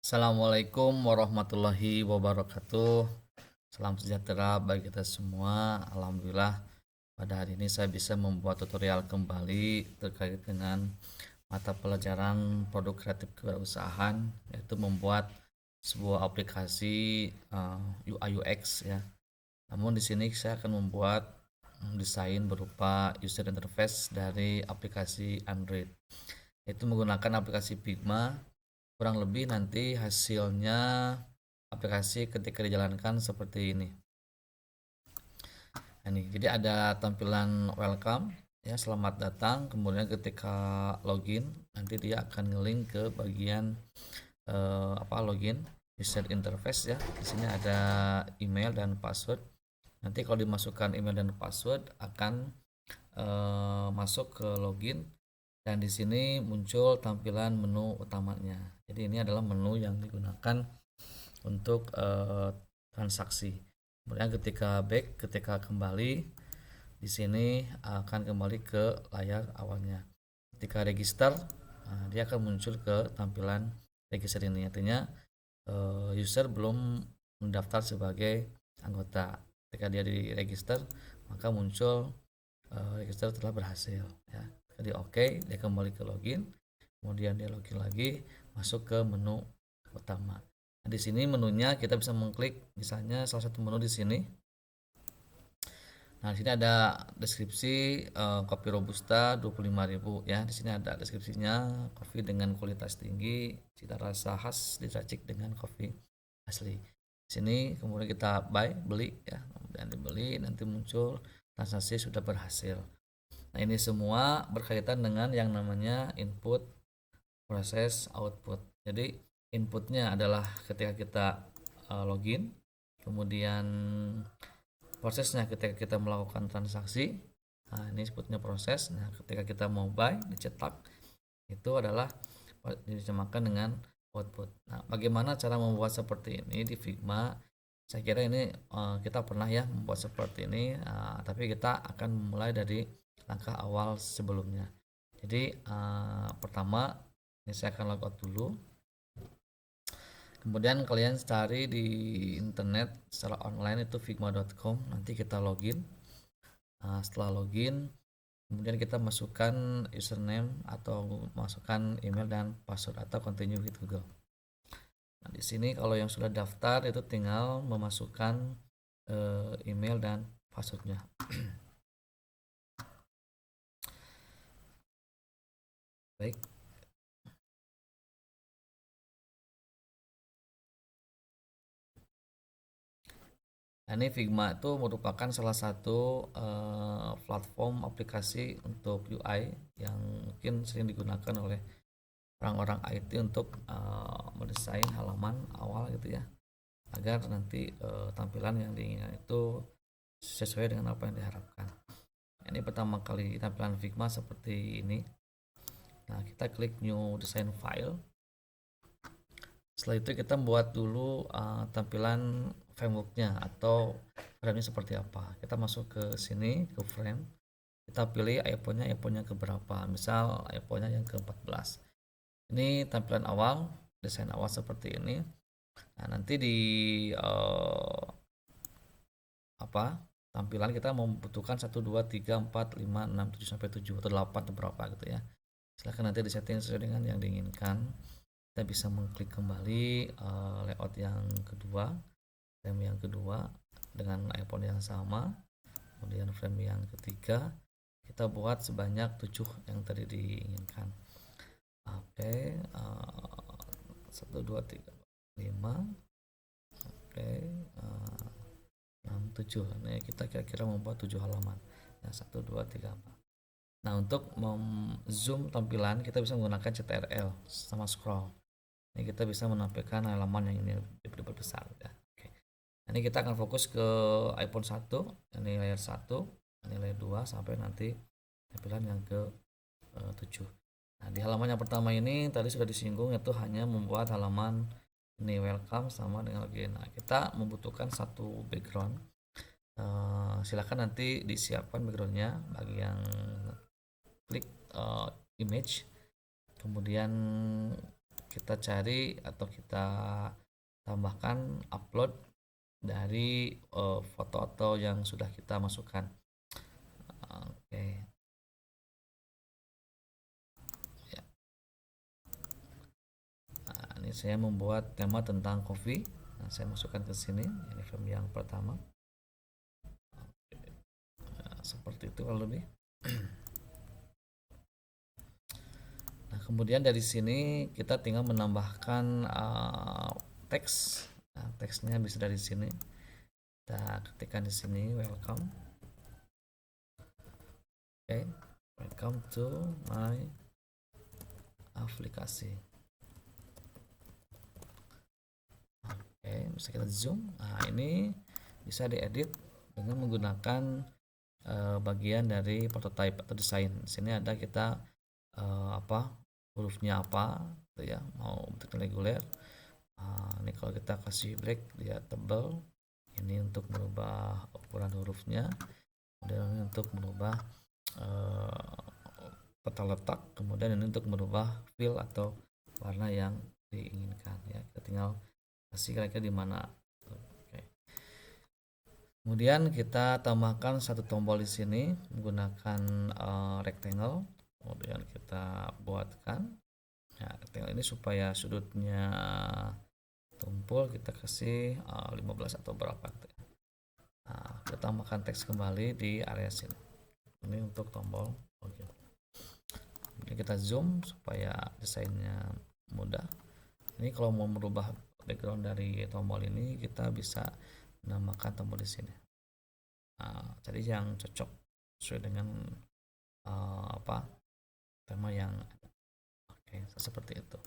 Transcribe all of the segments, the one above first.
Assalamualaikum warahmatullahi wabarakatuh. Salam sejahtera bagi kita semua. Alhamdulillah pada hari ini saya bisa membuat tutorial kembali terkait dengan mata pelajaran produk kreatif kewirausahaan, yaitu membuat sebuah aplikasi UI UX ya. Namun di sini saya akan membuat desain berupa user interface dari aplikasi Android. Itu menggunakan aplikasi Figma. Kurang lebih nanti hasilnya aplikasi ketika dijalankan seperti ini. Ini jadi ada tampilan welcome ya, selamat datang. Kemudian ketika login nanti dia akan ngelink ke bagian login user interface ya. Di sini ada email dan password. Nanti kalau dimasukkan email dan password akan masuk ke login, dan di sini muncul tampilan menu utamanya. Jadi ini adalah menu yang digunakan untuk transaksi. Kemudian ketika kembali di sini akan kembali ke layar awalnya. Ketika register, dia akan muncul ke tampilan register ini. Artinya user belum mendaftar sebagai anggota. Ketika dia di register, maka muncul register telah berhasil ya. Jadi oke, dia kembali ke login, kemudian dia login lagi, masuk ke menu utama. Nah, di sini menunya kita bisa mengklik misalnya salah satu menu di sini. Nah, di sini ada deskripsi kopi robusta 25.000 ya. Di sini ada deskripsinya, kopi dengan kualitas tinggi, cita rasa khas diracik dengan kopi asli. Di sini kemudian kita beli ya. Kemudian dibeli, nanti muncul transaksi sudah berhasil. Nah, ini semua berkaitan dengan yang namanya input, proses, output. Jadi inputnya adalah ketika kita login, kemudian prosesnya ketika kita melakukan transaksi. Nah, ini sebutnya proses. Nah, ketika kita mau buy, dicetak, itu adalah diterjemahkan dengan output. Nah, bagaimana cara membuat seperti ini di Figma? Saya kira ini kita pernah ya membuat seperti ini, tapi kita akan memulai dari langkah awal sebelumnya. Jadi pertama ini saya akan logout dulu. Kemudian kalian cari di internet secara online itu figma.com. Nanti kita login. Setelah login, kemudian kita masukkan username atau masukkan email dan password atau continue with Google. Nah, di sini kalau yang sudah daftar itu tinggal memasukkan email dan passwordnya. Baik. Nah, ini Figma itu merupakan salah satu platform aplikasi untuk UI yang mungkin sering digunakan oleh orang-orang IT untuk mendesain halaman awal gitu ya, agar nanti tampilan yang diinginkan itu sesuai dengan apa yang diharapkan. Ini pertama kali tampilan Figma seperti ini. Nah, kita klik new design file. Setelah itu kita buat dulu tampilan frameworknya atau frame-nya seperti apa. Kita masuk ke sini ke frame, kita pilih iPhone-nya keberapa, misal iPhone-nya yang ke-14. Ini tampilan awal, desain awal seperti ini. Nah, nanti di tampilan kita membutuhkan 1 2 3 4 5 6 7 sampai 7 atau 8 atau berapa gitu ya. Silahkan nanti disetting sesuai dengan yang diinginkan. Kita bisa mengklik kembali layout yang kedua, frame yang kedua dengan iPhone yang sama. Kemudian frame yang ketiga kita buat sebanyak 7 yang tadi diinginkan. Oke, 1 2 3 5. Oke, 6 7. Nah, kita kira-kira membuat 7 halaman. Nah, 1 2 3 4. Nah, untuk zoom tampilan kita bisa menggunakan CTRL sama scroll. Ini kita bisa menampilkan halaman yang ini lebih besar ya. Oke. Ini kita akan fokus ke iPhone 1, ini layer 1, ini layer 2 sampai nanti tampilan yang ke 7. Nah, di halaman yang pertama ini tadi sudah disinggung, yaitu hanya membuat halaman ini welcome sama dengan login. Nah, kita membutuhkan satu background. Silakan nanti disiapkan backgroundnya bagi yang klik image, kemudian kita cari atau kita tambahkan upload dari foto atau yang sudah kita masukkan. Oke. Ya. Nah, ini saya membuat tema tentang coffee. Nah, saya masukkan ke sini. Ini frame yang pertama. Nah, seperti itu kalau lebih. Nah, kemudian dari sini kita tinggal menambahkan teks. Nah, teksnya bisa dari sini. Kita ketikkan di sini welcome. Oke, welcome to my aplikasi. Oke, bisa kita zoom. Nah, ini bisa diedit dengan menggunakan bagian dari prototype atau desain. Di sini ada kita hurufnya apa, gitu ya, mau bentuk reguler. Ini kalau kita kasih break dia tebal. Ini untuk merubah ukuran hurufnya, kemudian untuk merubah peta letak, kemudian ini untuk merubah fill atau warna yang diinginkan ya. Kita tinggal kasih kira-kira di mana. Oke. Kemudian kita tambahkan satu tombol di sini menggunakan rectangle. Kemudian kita buatkan ya, rectangle ini supaya sudutnya tumpul, kita kasih 15 atau berapa gitu ya. Nah, kita tambahkan teks kembali di area sini. Ini untuk tombol login. Ini kita zoom supaya desainnya mudah. Ini kalau mau merubah background dari tombol ini, kita bisa menambahkan tombol di sini. Nah, jadi yang cocok sesuai dengan tema yang ada. Oke, seperti itu.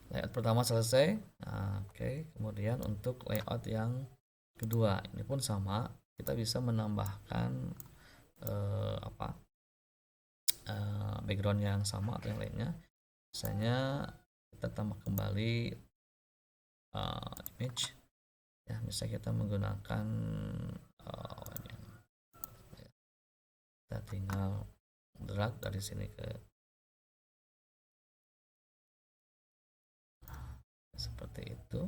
Layout pertama selesai. Nah, oke, kemudian untuk layout yang kedua, ini pun sama. Kita bisa menambahkan background yang sama atau yang lainnya. Misalnya kita tambah kembali image. Ya, misalnya kita menggunakan kita tinggal drag dari sini ke seperti itu.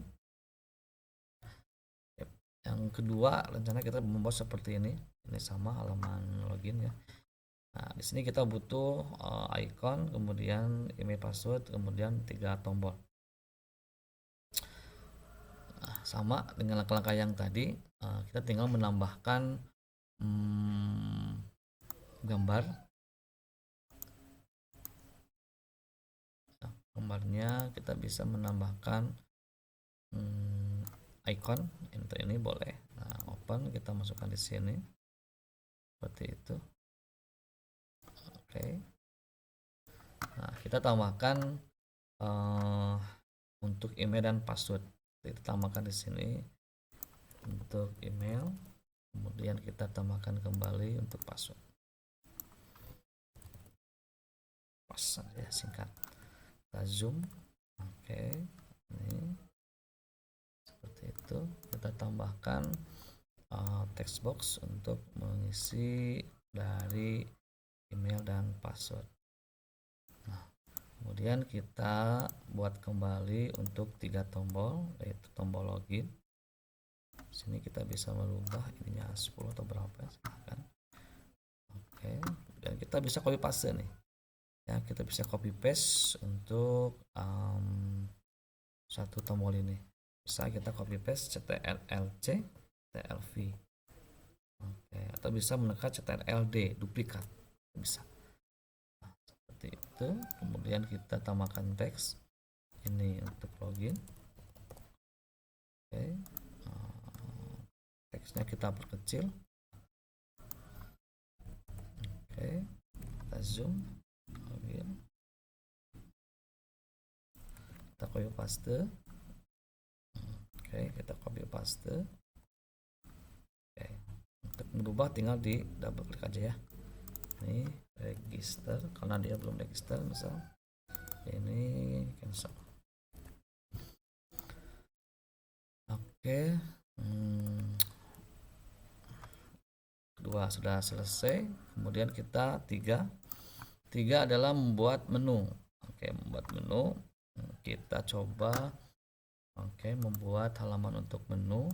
Yang kedua, rencana kita membuat seperti ini. Ini sama halaman login ya. Nah, di sini kita butuh icon, kemudian email password, kemudian 3 tombol. Nah, sama dengan langkah-langkah yang tadi, kita tinggal menambahkan gambar. Nah, gambarnya kita bisa menambahkan icon. Untuk ini boleh. Nah, open, kita masukkan di sini seperti itu. Oke. Nah, kita tambahkan untuk email dan password. Kita tambahkan di sini untuk email, kemudian kita tambahkan kembali untuk password. Pas ya, singkat. Kita zoom. Oke, ini seperti itu. Kita tambahkan text box untuk mengisi dari email dan password. Nah, kemudian kita buat kembali untuk 3 tombol, yaitu tombol login. Sini kita bisa merubah ininya 10 atau berapa ya, silahkan. Oke, dan kita bisa copy paste nih ya, kita bisa copy paste untuk satu tombol ini. Bisa kita copy paste CTRL-C, CTRL-V. Oke, atau bisa menekan CTRL-D, duplikat, bisa. Nah, seperti itu. Kemudian kita tambahkan teks ini untuk login. Oke, teksnya kita perkecil. Oke, kita zoom. Kita copy paste. Oke, kita copy paste. Oke, untuk merubah tinggal di double klik aja ya. Ini register, karena dia belum register, misal ini cancel. Oke, kedua sudah selesai. Kemudian kita tiga adalah membuat menu. Oke, membuat menu. kita coba membuat halaman untuk menu.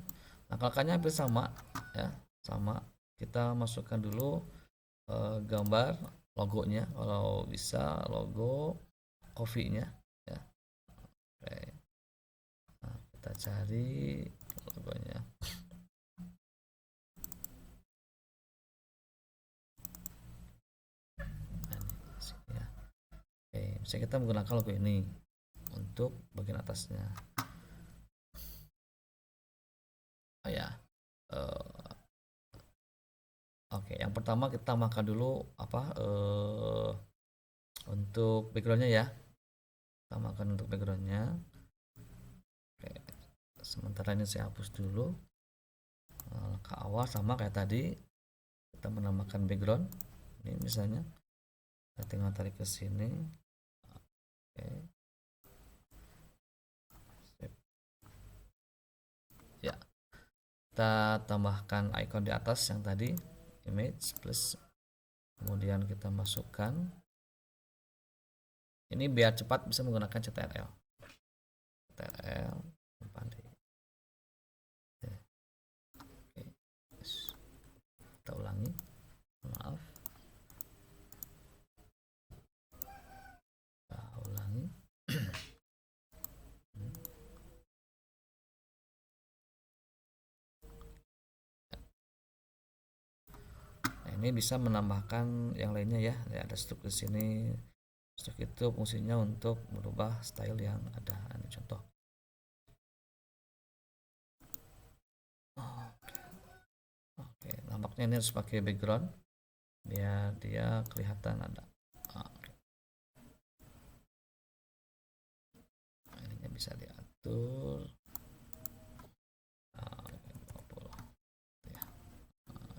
Langkah-langkahnya hampir sama ya, sama. Kita masukkan dulu gambar logonya, kalau bisa logo coffee-nya ya. Oke. Nah, kita cari logonya. Bisa kita menggunakan logo ini untuk bagian atasnya. Oke, yang pertama kita tambahkan dulu untuk backgroundnya ya. Tambahkan untuk backgroundnya. Oke, sementara ini saya hapus dulu. Ke awal sama kayak tadi, kita menambahkan background. Ini misalnya, kita tinggal tarik ke sini. Oke. Ya, kita tambahkan icon di atas yang tadi, image plus, kemudian kita masukkan. Ini biar cepat bisa menggunakan CTRL. Kita ulangi, maaf. Ini bisa menambahkan yang lainnya ya. Ada stroke di sini. Stroke itu fungsinya untuk merubah style yang ada. Ini contoh. Oke, nampaknya ini harus pakai background biar dia kelihatan ada. Ini bisa diatur.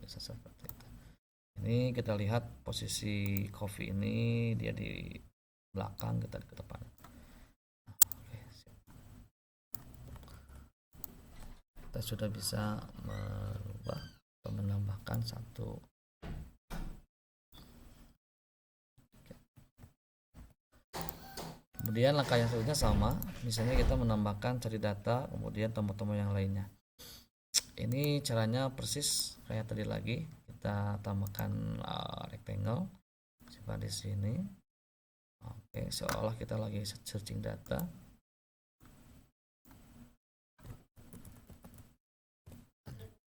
Bisa seperti itu. Ini kita lihat posisi coffee ini, dia di belakang, kita ke depan. Kita sudah bisa merubah atau menambahkan satu. Kemudian langkah yang selanjutnya sama, misalnya kita menambahkan cari data, kemudian tombol-tombol yang lainnya. Ini caranya persis kayak tadi lagi. Kita tambahkan rectangle seperti di sini. Oke, seolah kita lagi searching data.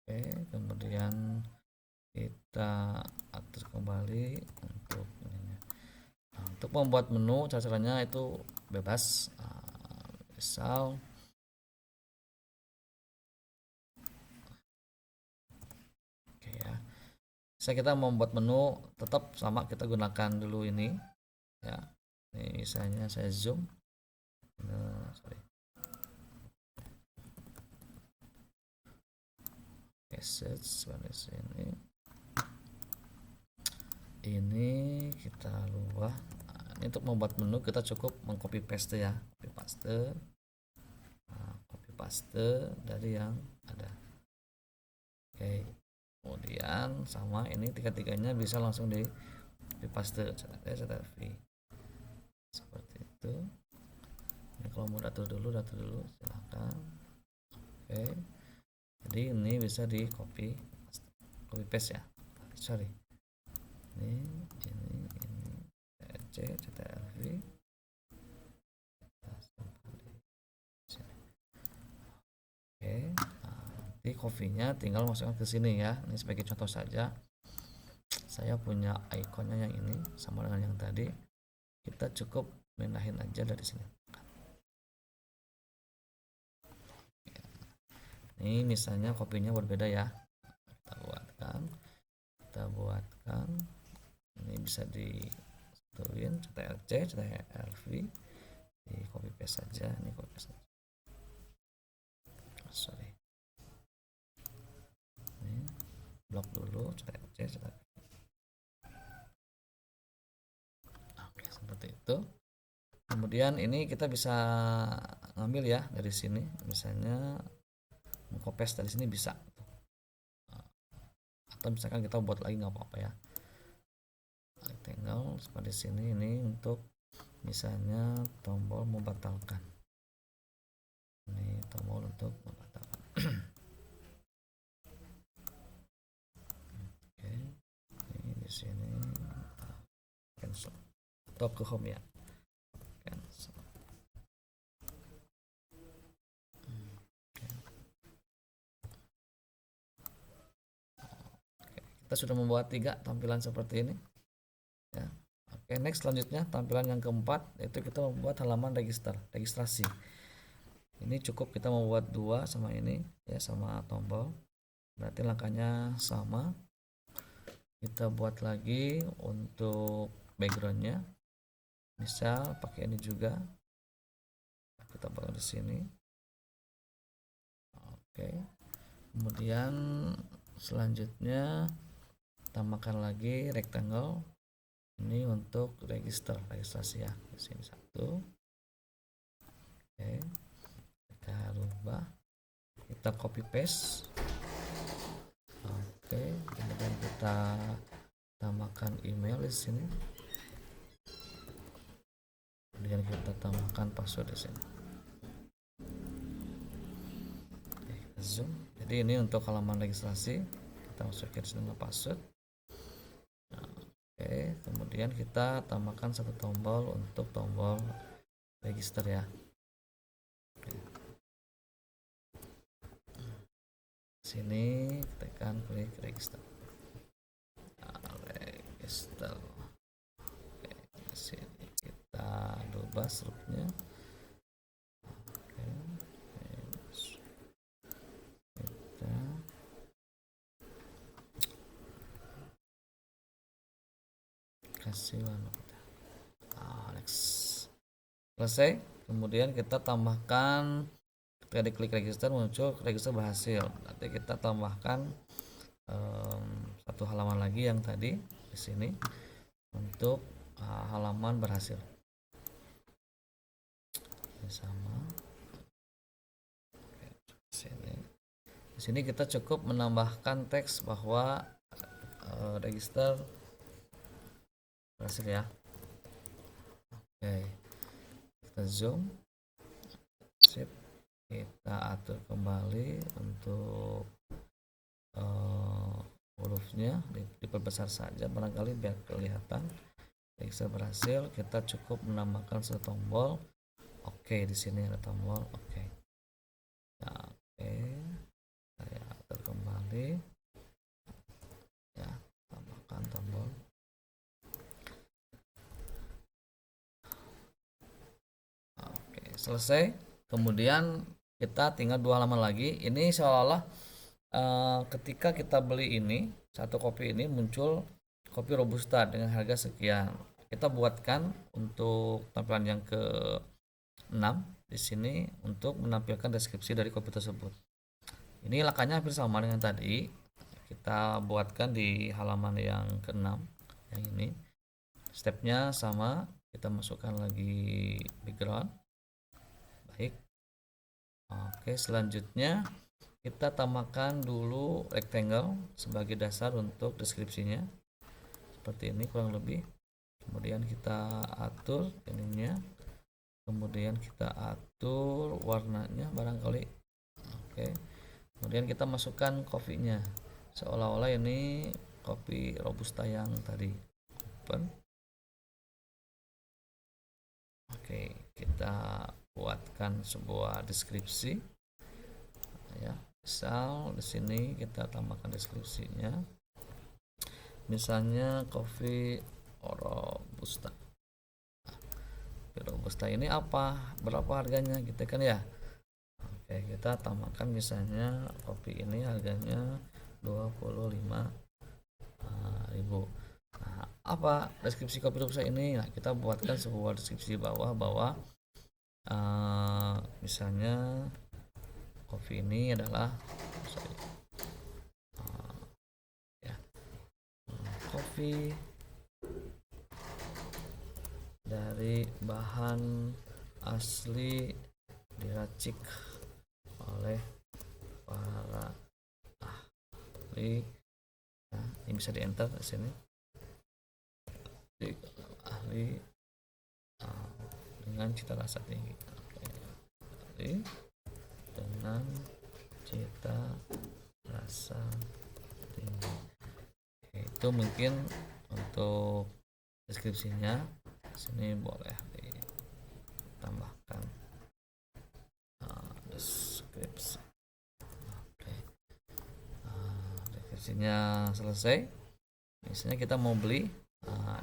Oke, kemudian kita atur kembali untuk ini. Nah, untuk membuat menu caranya itu bebas. Misal kita membuat menu tetap sama, kita gunakan dulu ini ya. Ini misalnya saya zoom. Search pada sini. Ini kita ubah. Ini untuk membuat menu kita cukup mengcopy paste ya, copy paste dari yang ada. Oke, kemudian sama ini tiga-tiganya bisa langsung di paste seperti itu. Ini kalau mau datur dulu silahkan. Oke, jadi ini bisa di copy paste ya, sorry, ini CTRL-V. Oke, nanti coffee-nya tinggal masukkan ke sini ya. Ini sebagai contoh saja. Saya punya ikonnya yang ini sama dengan yang tadi. Kita cukup pindahin aja dari sini. Ini misalnya kopinya berbeda ya. Kita buatkan. Ini bisa diturin CTRL-C, CTRL-V, di copy paste saja. Ini copy paste saja. Sorry. Ini blok dulu, CTRL-C, CTRL-V. Oke, seperti itu. Kemudian ini kita bisa ngambil ya dari sini, misalnya copy paste dari sini bisa, atau misalkan kita buat lagi nggak apa-apa ya. Rectangle seperti sini, ini untuk misalnya tombol membatalkan. Ini tombol untuk membatalkan. Oke, ini di sini cancel. Top ke home ya. Cancel. Kita sudah membuat 3 tampilan seperti ini ya. Oke, next selanjutnya tampilan yang keempat yaitu kita membuat halaman registrasi. Ini cukup kita membuat 2 sama ini ya, sama tombol. Berarti langkahnya sama. Kita buat lagi untuk backgroundnya. Misal pakai ini juga. Kita buat di sini. Oke. Kemudian selanjutnya tambahkan lagi rectangle. Ini untuk registrasi ya. Di sini 1. Oke. Kita rubah. Kita copy paste. Oke, kemudian kita tambahkan email di sini. Kemudian kita tambahkan password di sini. Oke, kita zoom. Jadi ini untuk halaman registrasi. Kita masukin di sini password. Oke, kemudian kita tambahkan satu tombol untuk tombol register ya. Oke. Sini tekan klik register. Register. Oke, di sini kita rubah struknya. Oke, kita kasih warna kita. Next. Selesai. Kemudian kita tambahkan. Ketika diklik register muncul register berhasil. Nanti kita tambahkan satu halaman lagi yang tadi di sini untuk halaman berhasil. Ini sama. Oke, di sini kita cukup menambahkan teks bahwa register berhasil ya. Oke, kita zoom. Sip. Kita atur kembali untuk hurufnya diperbesar saja barangkali biar kelihatan register berhasil. Kita cukup menambahkan satu tombol oke. Di sini ada tombol oke. Ya, oke, saya atur kembali ya, tambahkan tombol oke. Selesai. Kemudian kita tinggal 2 halaman lagi. Ini seolah-olah ketika kita beli ini satu kopi ini muncul kopi robusta dengan harga sekian. Kita buatkan untuk tampilan yang ke-6 di sini untuk menampilkan deskripsi dari kopi tersebut. Ini langkahnya hampir sama dengan tadi. Kita buatkan di halaman yang ke-6 yang ini. Stepnya sama. Kita masukkan lagi background. Baik. Oke, selanjutnya kita tambahkan dulu rectangle sebagai dasar untuk deskripsinya. Seperti ini kurang lebih. Kemudian kita atur ininya. Kemudian kita atur warnanya barangkali. Oke. Kemudian kita masukkan kopinya. Seolah-olah ini kopi robusta yang tadi. Open. Oke, kita buatkan sebuah deskripsi ya. Misal di sini kita tambahkan deskripsinya. Misalnya kopi robusta. Kopi robusta ini apa? Berapa harganya gitu kan ya? Oke, kita tambahkan misalnya kopi ini harganya 25.000. Nah, apa deskripsi kopi robusta ini? Nah, kita buatkan sebuah deskripsi di bawah bahwa misalnya kopi ini adalah kopi dari bahan asli diracik oleh para ahli. Nah, ini bisa di enter di sini. Ahli dengan cita rasa tinggi. Oke. Dengan cita rasa tinggi. Oke, itu mungkin untuk deskripsinya. Sini boleh ditambahkan deskripsi. Oke. Deskripsinya selesai. Misalnya kita mau beli,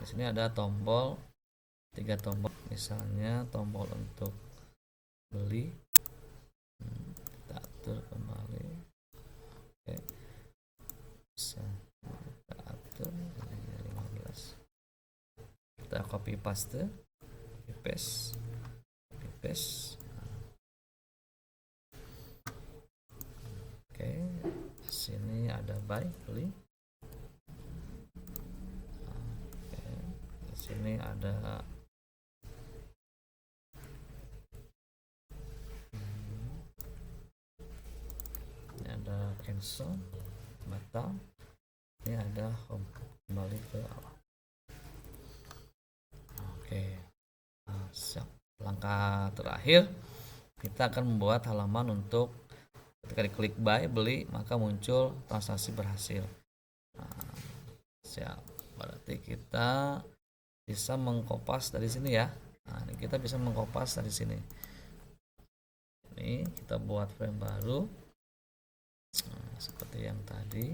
di sini ada tombol, 3 tombol. Misalnya tombol untuk beli, kita atur kembali. Oke, bisa kita atur 15. Kita copy paste, copy paste. Oke, sini ada buy, beli. Oke, di sini ada ini ada cancel, batal. Ini ada home, kembali ke awal. Oke, siap. Langkah terakhir, kita akan membuat halaman untuk ketika diklik buy, beli, maka muncul transaksi berhasil. Siap. Berarti kita bisa mengkopas dari sini ya. Ini kita bisa mengkopas dari sini. Ini kita buat frame baru, seperti yang tadi.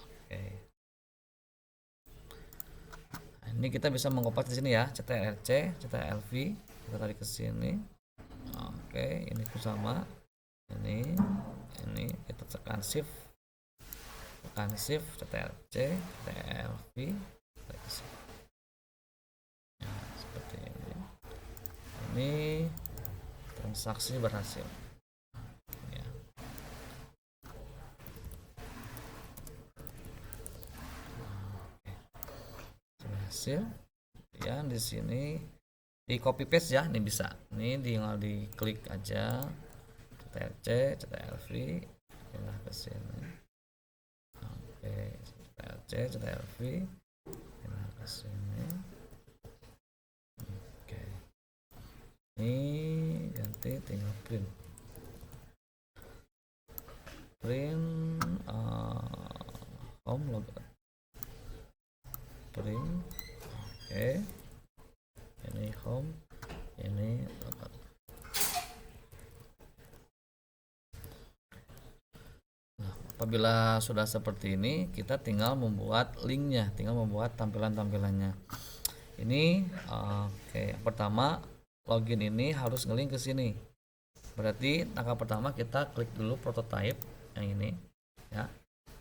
Oke. Ini kita bisa mengkopas di sini ya, CTRL-C, CTRL-V, kita tarik ke sini. Oke, ini pun sama. Ini kita tekan shift, CTRL-C, CTRL-V, seperti ini. Ini transaksi berhasil. Ya. Berhasil. Ya, di sini di copy paste ya, ini bisa. Ini tinggal diklik aja, CTRL-C, CTRL-V, pindah ke sini. Oke, CTRL-C, CTRL-V, pindah ke sini. Oke, ini ganti tinggal print home logo, print. Oke, ini home, ini logo. Apabila sudah seperti ini, kita tinggal membuat linknya, tinggal membuat tampilan-tampilannya. Ini oke, yang pertama login ini harus ngelink ke sini. Berarti langkah pertama kita klik dulu prototype yang ini ya.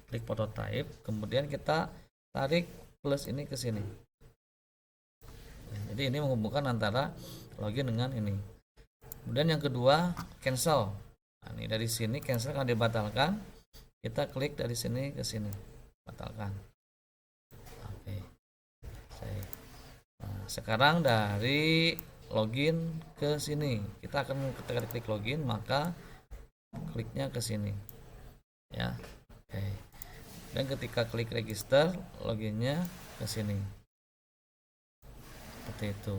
Klik prototype, kemudian kita tarik plus ini ke sini. Jadi ini menghubungkan antara login dengan ini. Kemudian yang kedua cancel. Nah, ini dari sini cancel akan dibatalkan. Kita klik dari sini ke sini, batalkan. Oke. Nah, sekarang dari login ke sini, kita akan ketika klik login maka kliknya ke sini, ya. Oke. Dan ketika klik register, loginnya ke sini, seperti itu.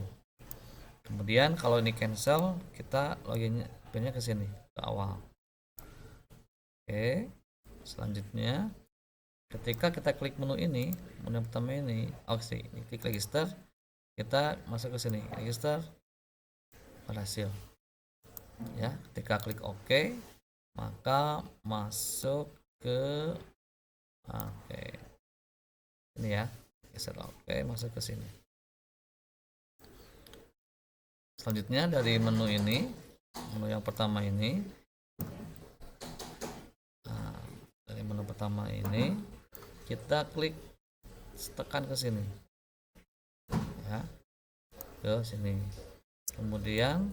Kemudian kalau ini cancel, kita loginnya ke sini, ke awal. Oke. Selanjutnya ketika kita klik menu ini, menu pertama ini, ini klik register, kita masuk ke sini, register berhasil ya. Ketika klik OK, maka masuk ke ini ya, geser OK, masuk ke sini. Selanjutnya dari menu ini, menu yang pertama ini, menu pertama ini kita klik, tekan ke sini ya, ke sini. Kemudian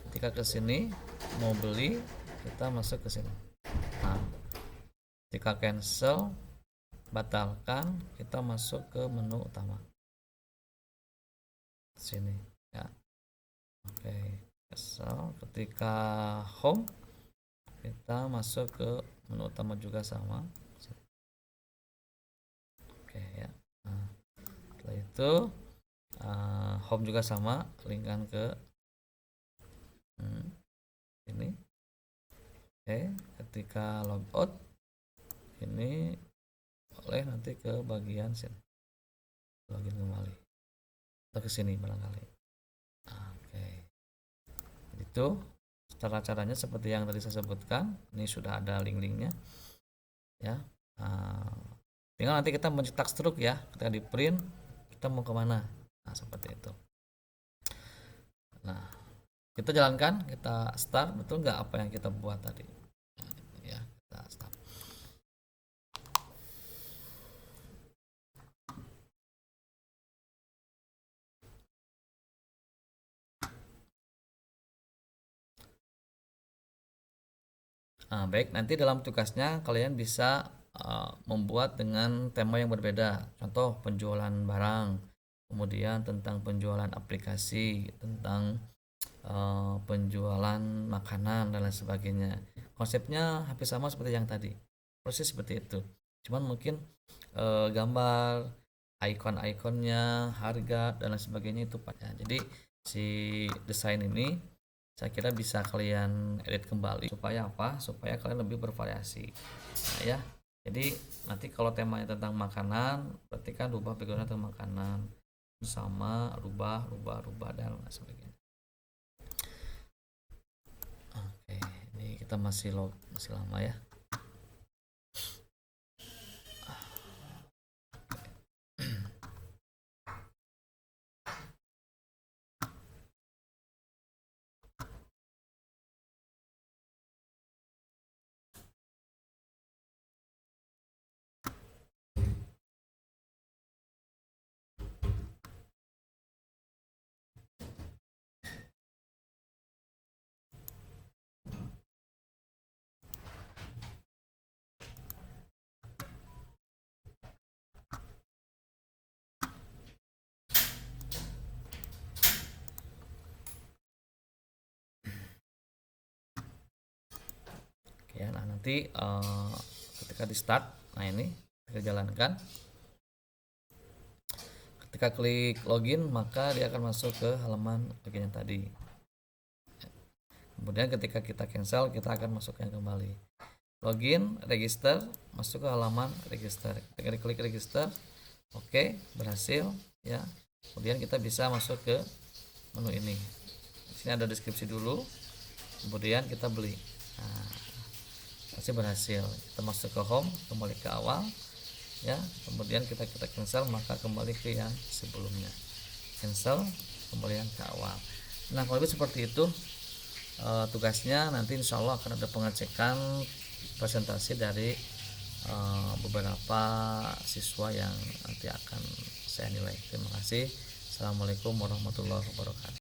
ketika ke sini mau beli, kita masuk ke sini. Nah, jika cancel, batalkan, kita masuk ke menu utama sini ya. Oke, cancel. Ketika home, kita masuk ke menu utama juga sama. Oke ya. Nah, setelah itu home juga sama, linkkan ke ini. Oke, ketika logout ini boleh nanti ke bagian sini, login kembali atau ke sini barangkali. Oke, itu cara-caranya seperti yang tadi saya sebutkan. Ini sudah ada link-linknya ya. Tinggal nanti kita mencetak struk ya, ketika di print kita mau kemana, nah seperti itu. Nah, kita jalankan, kita start, betul nggak apa yang kita buat tadi ya, kita start. Baik, nanti dalam tugasnya kalian bisa membuat dengan tema yang berbeda. Contoh penjualan barang, kemudian tentang penjualan aplikasi, tentang penjualan makanan dan lain sebagainya. Konsepnya hampir sama seperti yang tadi, persis seperti itu. Cuman mungkin gambar, icon-iconnya, harga dan lain sebagainya itu ya. Jadi si desain ini saya kira bisa kalian edit kembali supaya apa? Supaya kalian lebih bervariasi. Nah, ya. Jadi nanti kalau temanya tentang makanan, berarti kan rubah backgroundnya tentang makanan, sama rubah dan lain sebagainya. Oke, ini kita masih lama ya. Oke, nah nanti ketika di start, nah ini kita jalankan. Ketika klik login, maka dia akan masuk ke halaman bagian yang tadi. Kemudian ketika kita cancel, kita akan masukkan kembali. Login, register, masuk ke halaman register. Ketika diklik register, oke, berhasil ya. Kemudian kita bisa masuk ke menu ini. Di sini ada deskripsi dulu. Kemudian kita beli. Nah, pasti berhasil. Kita masuk ke home, kembali ke awal ya. Kemudian kita cancel, maka kembali ke yang sebelumnya. Cancel, kembali yang ke awal. Nah, kalau lebih seperti itu tugasnya. Nanti insya Allah akan ada pengecekan presentasi dari beberapa siswa yang nanti akan saya nilai. Terima kasih. Assalamualaikum warahmatullahi wabarakatuh.